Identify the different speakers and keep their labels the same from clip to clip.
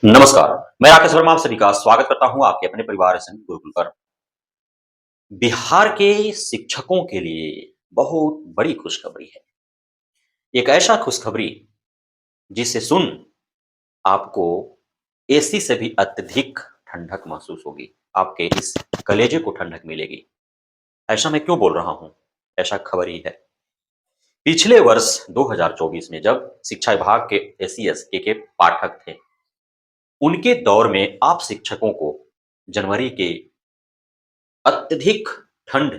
Speaker 1: नमस्कार, मैं राकेश वर्मा आप सभी का स्वागत करता हूँ आपके अपने परिवार संग गुरुकुल पर। बिहार के शिक्षकों के लिए बहुत बड़ी खुशखबरी है। एक ऐसा खुशखबरी जिसे सुन आपको एसी से भी अत्यधिक ठंडक महसूस होगी। आपके इस कलेजे को ठंडक मिलेगी। ऐसा मैं क्यों बोल रहा हूँ? ऐसा खबर ही है। पिछले वर्ष 2024 में जब शिक्षा विभाग के एसीएस के पाठक थे, उनके दौर में आप शिक्षकों को जनवरी के अत्यधिक ठंड,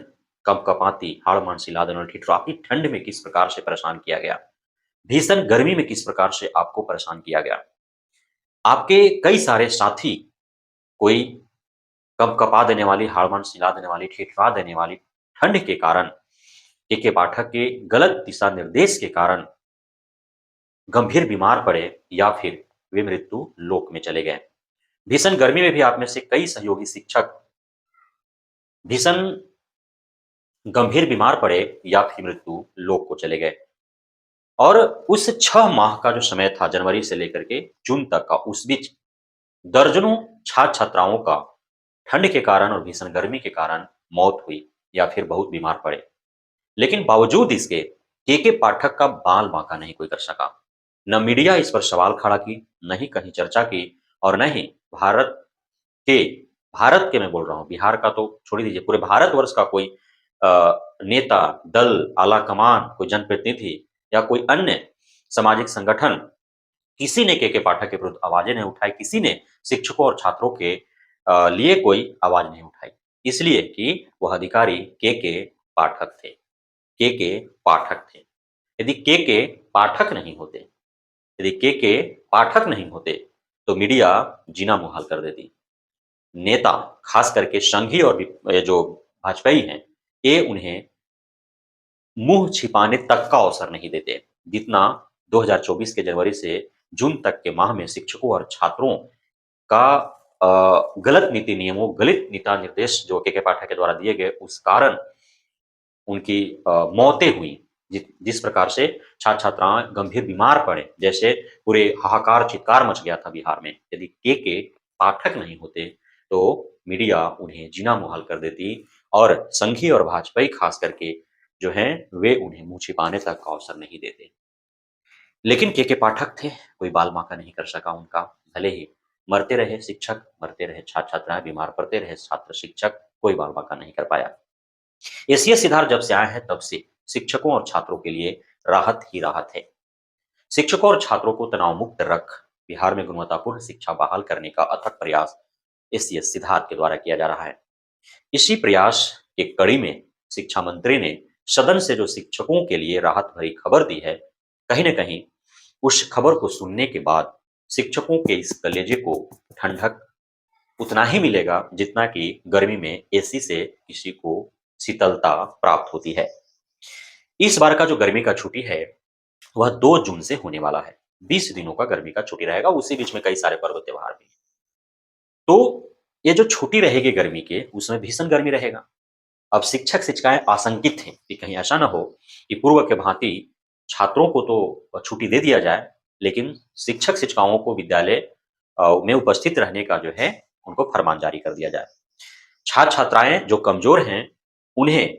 Speaker 1: कपकपाती, हाड़-मांस हिला देने वाली ठिठुराती ठंड में किस प्रकार से परेशान किया गया, भीषण गर्मी में किस प्रकार से आपको परेशान किया गया। आपके कई सारे साथी, कोई कपकपा देने वाली, हाड़-मांस हिला देने वाली, ठिठुरा देने वाली ठंड के कारण, के पाठक के गलत दिशा निर्देश के कारण गंभीर बीमार पड़े या फिर वे मृत्यु लोक में चले गए। भीषण गर्मी में भी आप में से कई सहयोगी शिक्षक भीषण गंभीर बीमार पड़े या फिर मृत्यु लोक को चले गए। और उस 6 माह का जो समय था जनवरी से लेकर के जून तक का, उस बीच दर्जनों छात्र-छात्राओं का ठंड के कारण और भीषण गर्मी के कारण मौत हुई या फिर बहुत बीमार पड़े। लेकिन बावजूद इसके के पाठक का बाल-बांका नहीं कोई कर सका। न मीडिया इस पर सवाल खड़ा की, न ही कहीं चर्चा की और न ही भारत के भारत के मैं बोल रहा हूँ, बिहार का तो छोड़ ही दीजिए, पूरे भारतवर्ष का कोई नेता, दल, आला-कमान, कोई जनप्रतिनिधि या कोई अन्य सामाजिक संगठन, किसी ने के पाठक के विरुद्ध आवाज़ें नहीं उठाई, किसी ने शिक्षकों और छात्रों के लिए कोई आवाज़ नहीं उठाई। इसलिए कि वह अधिकारी के पाठक थे, के पाठक थे। यदि के पाठक नहीं होते, यदि के पाठक नहीं होते, तो मीडिया जीना मुहाल कर देती। नेता, खास करके संघी और ये जो भाजपाई हैं, ये उन्हें मुँह छिपाने तक का अवसर नहीं देते, जितना 2024 के जनवरी से जून तक के माह में शिक्षकों और छात्रों का गलत नीति नियमों, गलत दिशा निर्देश जो के पाठक के द्वारा दिए गए, उस कारण उनकी मौतें हुई। जिस प्रकार से छात्र-छात्राएँ गंभीर बीमार पड़े, जैसे पूरे हाहाकार, चित्कार मच गया था बिहार में। यदि के पाठक नहीं होते, तो मीडिया उन्हें जीना मुहाल कर देती और संघी और भाजपाई खास करके जो हैं, वे उन्हें मुँह छिपाने तक का अवसर नहीं देते। लेकिन के पाठक थे, कोई बाल-बांका नहीं कर सका उनका। भले ही मरते रहे शिक्षक, मरते रहे छात्र-छात्राएँ, बीमार पड़ते रहे छात्र-शिक्षक, कोई बाल-बांका नहीं कर पाया। एसीएस सिद्धार्थ जब से आए हैं, तब से शिक्षकों और छात्रों के लिए राहत ही राहत है। शिक्षकों और छात्रों को तनाव मुक्त रख बिहार में गुणवत्तापूर्ण शिक्षा बहाल करने का अथक प्रयास एसीएस सिद्धार्थ के द्वारा किया जा रहा है। इसी प्रयास की कड़ी में शिक्षा मंत्री ने सदन से जो शिक्षकों के लिए राहत भरी खबर दी है, कहीं न कहीं उस खबर को सुनने के बाद शिक्षकों के इस कलेजे को ठंडक उतना ही मिलेगा जितना कि गर्मी में एसी से किसी को शीतलता प्राप्त होती है। इस बार का जो गर्मी का छुट्टी है, वह 2 जून से होने वाला है। 20 दिनों का गर्मी का छुट्टी रहेगा, उसी बीच में कई सारे पर्व त्योहार भी। तो ये जो छुट्टी रहेगी गर्मी के, उसमें भीषण गर्मी रहेगा। अब शिक्षक-शिक्षिकाएँ आशंकित हैं कि कहीं ऐसा ना हो कि पूर्व के भांति छात्रों को तो छुट्टी दे दिया जाए, लेकिन शिक्षक-शिक्षिकाओं को विद्यालय में उपस्थित रहने का जो है, उनको फरमान जारी कर दिया जाए। छात्र-छात्राएँ जो कमज़ोर हैं, उन्हें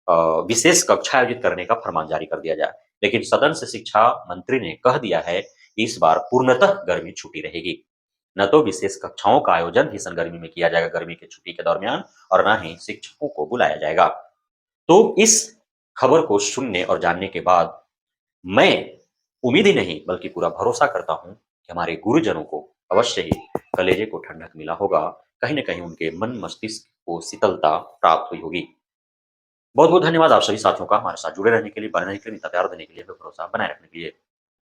Speaker 1: अ, विशेष कक्षा आयोजित करने का फरमान जारी कर दिया जाए। लेकिन सदन से शिक्षा मंत्री ने कह दिया है, कि इस बार पूर्णतः गर्मी छुट्टी रहेगी। न तो विशेष कक्षाओं का आयोजन भीषण गर्मी में किया जाएगा गर्मी की छुट्टी के दरमियान और ना ही शिक्षकों को बुलाया जाएगा। तो इस खबर को सुनने और जानने के बाद मैं उम्मीद ही नहीं बल्कि पूरा भरोसा करता हूँ कि हमारे गुरुजनों को अवश्य ही कलेजे को ठंडक मिला होगा, कहीं न कहीं उनके मन मस्तिष्क को शीतलता प्राप्त हुई होगी। बहुत-बहुत धन्यवाद आप सभी साथियों का हमारे साथ जुड़े रहने के लिए, बने रहने के लिए, इतना प्यार देने के लिए, भरोसा बनाए रखने के लिए।